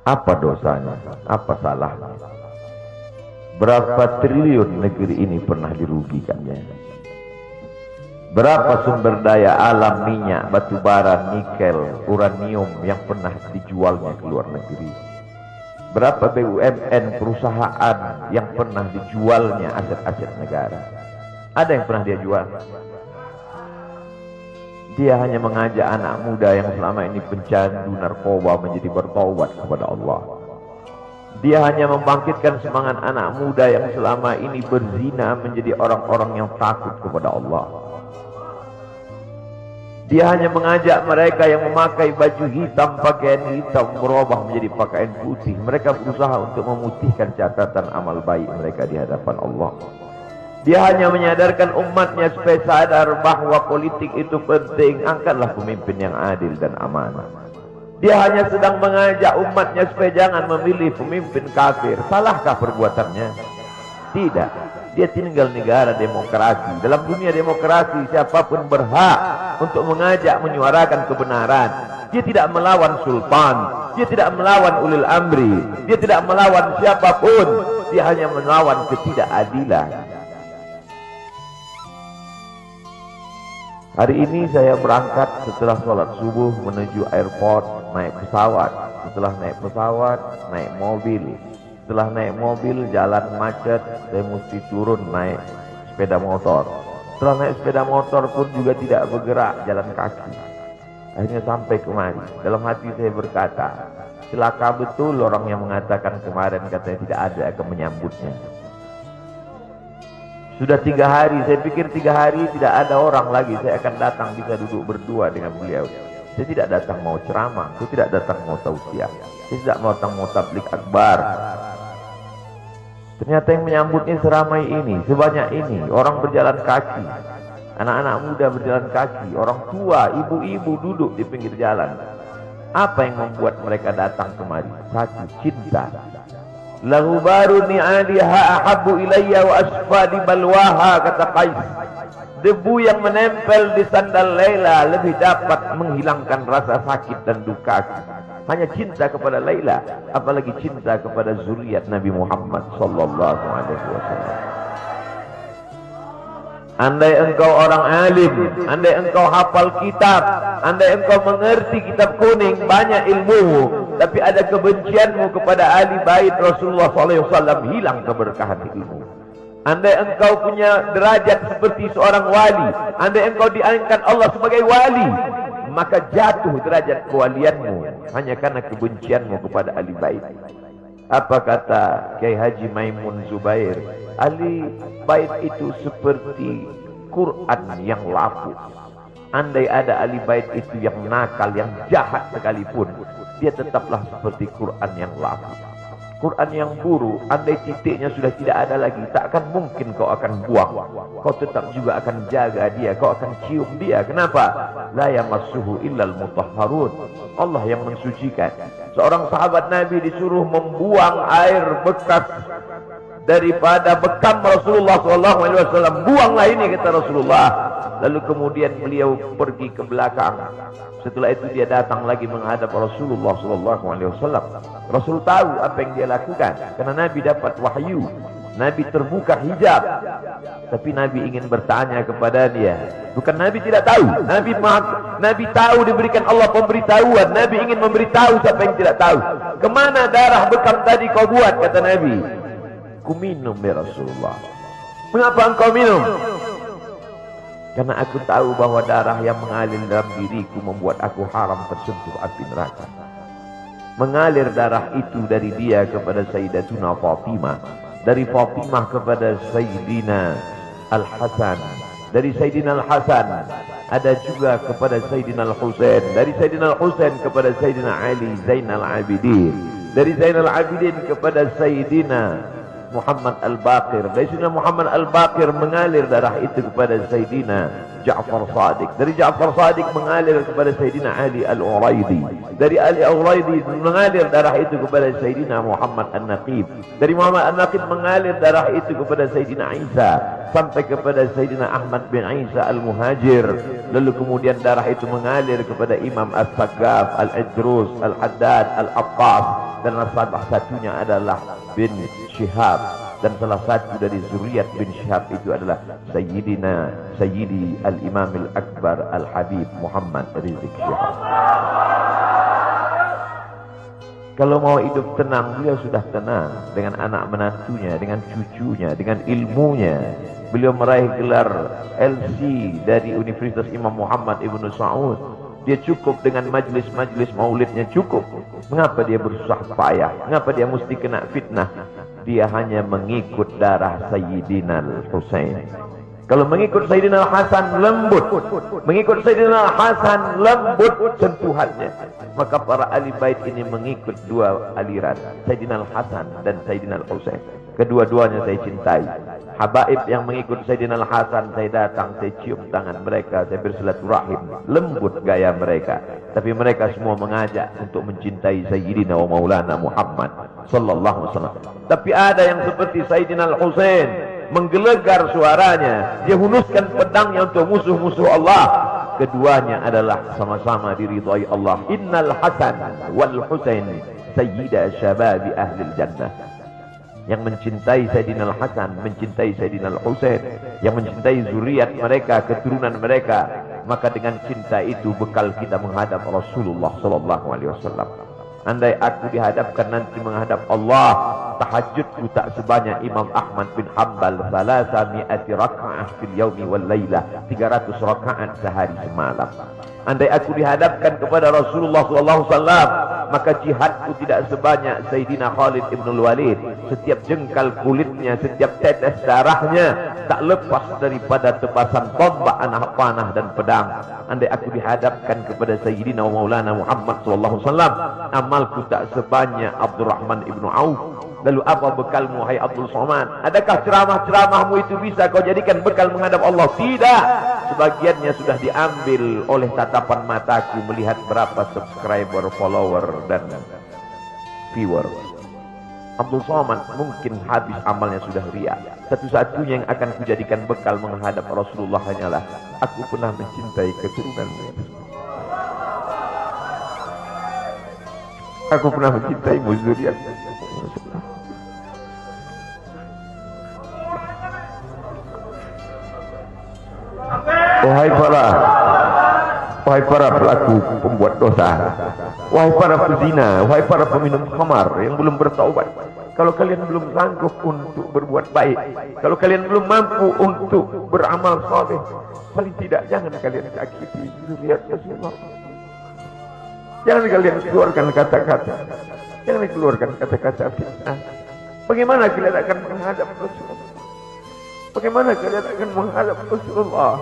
Apa dosanya? Apa salahnya? Berapa triliun negeri ini pernah dirugikannya? Berapa sumber daya alam, minyak, batu bara, nikel, uranium yang pernah dijualnya ke luar negeri? Berapa BUMN perusahaan yang pernah dijualnya aset-aset negara? Ada yang pernah dia jual? Dia hanya mengajak anak muda yang selama ini pencandu narkoba menjadi bertaubat kepada Allah. Dia hanya membangkitkan semangat anak muda yang selama ini berzina menjadi orang-orang yang takut kepada Allah. Dia hanya mengajak mereka yang memakai baju hitam, pakaian hitam berubah menjadi pakaian putih. Mereka berusaha untuk memutihkan catatan amal baik mereka di hadapan Allah. Dia hanya menyadarkan umatnya supaya sadar bahwa politik itu penting. Angkatlah pemimpin yang adil dan amanah. Dia hanya sedang mengajak umatnya supaya jangan memilih pemimpin kafir. Salahkah perbuatannya? Tidak. Dia tinggal negara demokrasi. Dalam dunia demokrasi, siapapun berhak untuk mengajak menyuarakan kebenaran. Dia tidak melawan sultan. Dia tidak melawan ulil amri. Dia tidak melawan siapapun. Dia hanya melawan ketidakadilan. Hari ini saya berangkat setelah sholat subuh menuju airport, naik pesawat. Setelah naik pesawat, naik mobil. Setelah naik mobil, jalan macet, saya mesti turun naik sepeda motor. Setelah naik sepeda motor pun juga tidak bergerak, jalan kaki. Akhirnya sampai kemari. Dalam hati saya berkata, celaka betul orang yang mengatakan kemarin katanya tidak ada akan menyambutnya. Sudah 3 hari, saya pikir 3 hari tidak ada orang lagi. Saya akan datang bisa duduk berdua dengan beliau. Saya tidak datang mau ceramah, saya tidak datang mau tausiah, saya tidak datang mau tablik akbar. Ternyata yang menyambutnya seramai ini, sebanyak ini. Orang berjalan kaki, anak-anak muda berjalan kaki, orang tua, ibu-ibu duduk di pinggir jalan. Apa yang membuat mereka datang kemari? Satu, cinta. Lahu baru ni'aliha ahabbu ilayya wa asfadi balwaha, kata Qais. Debu yang menempel di sandal Laila lebih dapat menghilangkan rasa sakit dan duka. Hanya cinta kepada Laila, apalagi cinta kepada zuriat Nabi Muhammad sallallahu alaihi wasallam. Andai engkau orang alim, andai engkau hafal kitab, andai engkau mengerti kitab kuning, banyak ilmumu, tapi ada kebencianmu kepada ahli bait Rasulullah SAW, hilang keberkahan ilmu. Andai engkau punya derajat seperti seorang wali, andai engkau diangkat Allah sebagai wali, maka jatuh derajat kewalianmu hanya karena kebencianmu kepada ahli bait. Apa kata Kiai Haji Maimun Zubair? Ahli bait itu seperti Quran yang lapuk. Andai ada ahli bait itu yang nakal, yang jahat sekalipun, dia tetaplah seperti Quran yang lapuk. Quran yang buruk, andai titiknya sudah tidak ada lagi, tak akan mungkin kau akan buang. Kau tetap juga akan jaga dia, kau akan cium dia. Kenapa? La yamassuhu illal mutahharun. Allah yang mensucikan. Seorang sahabat Nabi disuruh membuang air bekas daripada bekam Rasulullah SAW. Buanglah ini, kata Rasulullah. Lalu kemudian beliau pergi ke belakang. Setelah itu dia datang lagi menghadap Rasulullah SAW. Rasul tahu apa yang dia lakukan, karena Nabi dapat wahyu. Nabi terbuka hijab, tapi Nabi ingin bertanya kepada dia. Bukan Nabi tidak tahu, Nabi tahu, diberikan Allah pemberitahuan. Nabi ingin memberitahu siapa yang tidak tahu. Kemana darah bekam tadi kau buat, kata Nabi. Ku minum ya Rasulullah. Mengapa engkau minum? Karena aku tahu bahwa darah yang mengalir dalam diriku membuat aku haram tersentuh api neraka. Mengalir darah itu dari dia kepada Sayyidatuna Fatimah, dari Fatimah kepada Sayyidina Al-Hasan, dari Sayyidina Al-Hasan ada juga kepada Sayyidina Al-Husain, dari Sayyidina Al-Husain kepada Sayyidina Ali Zainal Abidin, dari Zainal Abidin kepada Sayyidina Muhammad Al-Baqir, dari Sayyidina Muhammad Al-Baqir mengalir darah itu kepada Sayyidina Ja'far Sadiq. Dari Ja'far Sadiq mengalir kepada Sayyidina Ali Al-Uraidi. Dari Ali Al-Uraidi mengalir darah itu kepada Sayyidina Muhammad An-Naqib. Dari Muhammad An-Naqib mengalir darah itu kepada Sayyidina Isa sampai kepada Sayyidina Ahmad bin Isa Al-Muhajir. Lalu kemudian darah itu mengalir kepada Imam As-Saggaf, Al-Idrus, Al-Haddad, Al-Abbas, dan salah satunya adalah bin Syihab. Dan salah satu dari zuriat bin Syihab itu adalah Sayyidi Al-Imam Al-Akbar Al-Habib Muhammad Rizik Syihab. Kalau mau hidup tenang, beliau sudah tenang dengan anak menantunya, dengan cucunya, dengan ilmunya. Beliau meraih gelar LC dari Universitas Imam Muhammad Ibn Saud. Dia cukup dengan majlis-majlis maulidnya cukup. Mengapa dia bersusah payah? Mengapa dia mesti kena fitnah? Dia hanya mengikut darah Sayyidina Al-Husain. Kalau mengikut Sayyidina Al-Hasan lembut, mengikut Sayyidina Al-Hasan lembut sentuhannya. Maka para ahli bait ini mengikut dua aliran, Sayyidina Al-Hasan dan Sayyidina Al-Husain. Kedua-duanya saya cintai. Habaib yang mengikut Sayyidina Al-Hasan, saya datang, saya cium tangan mereka, saya bersilaturahim, lembut gaya mereka. Tapi mereka semua mengajak untuk mencintai Sayyidina wa Maulana Muhammad sallallahu alaihi wasallam. Tapi ada yang seperti Sayyidina Al-Husain, menggelegar suaranya, dia hunuskan pedangnya untuk musuh-musuh Allah. Keduanya adalah sama-sama diridhai Allah. Innal Hasan wal Husain sayyida syababi ahli jannah. Yang mencintai Sayyidina Al-Hasan, mencintai Sayyidina Al-Husain, yang mencintai zuriat mereka, keturunan mereka, maka dengan cinta itu bekal kita menghadap Rasulullah sallallahu alaihi wasallam. Andai aku dihadapkan nanti menghadap Allah, tahajudku tak sebanyak Imam Ahmad bin Hanbal, 300 raka'ah fil yaumi wal lailah, 300 rakaat sehari semalam. Andai aku dihadapkan kepada Rasulullah sallallahu alaihi wasallam, maka jihadku tidak sebanyak Sayyidina Khalid ibn al-Walid. Setiap jengkal kulitnya, setiap tetes darahnya tak lepas daripada tebasan tombak, anak panah dan pedang. Andai aku dihadapkan kepada Sayyidina Maulana Muhammad sallallahu alaihi wasallam, amalku tak sebanyak Abdurrahman ibn Auf. Lalu apa bekalmu, hai Abdul Somad? Adakah ceramah-ceramahmu itu bisa kau jadikan bekal menghadap Allah? Tidak. Sebagiannya sudah diambil oleh tatapan mataku melihat berapa subscriber, follower, dan viewer. Abdul Somad mungkin habis amalnya sudah riya. Satu-satunya yang akan kujadikan bekal menghadap Rasulullah hanyalah aku pernah mencintai keturunanmu. Aku pernah mencintai zuriat. Wahai para pelaku pembuat dosa, wahai para pezina, wahai para peminum khamar yang belum bertaubat, kalau kalian belum sanggup untuk berbuat baik, kalau kalian belum mampu untuk beramal saleh, paling tidak jangan kalian sakiti zuriat Rasulullah. Jangan kalian keluarkan kata-kata, jangan keluarkan kata-kata fitnah. Bagaimana kalian akan menghadap Rasulullah? Bagaimana kalian akan menghadap Rasulullah?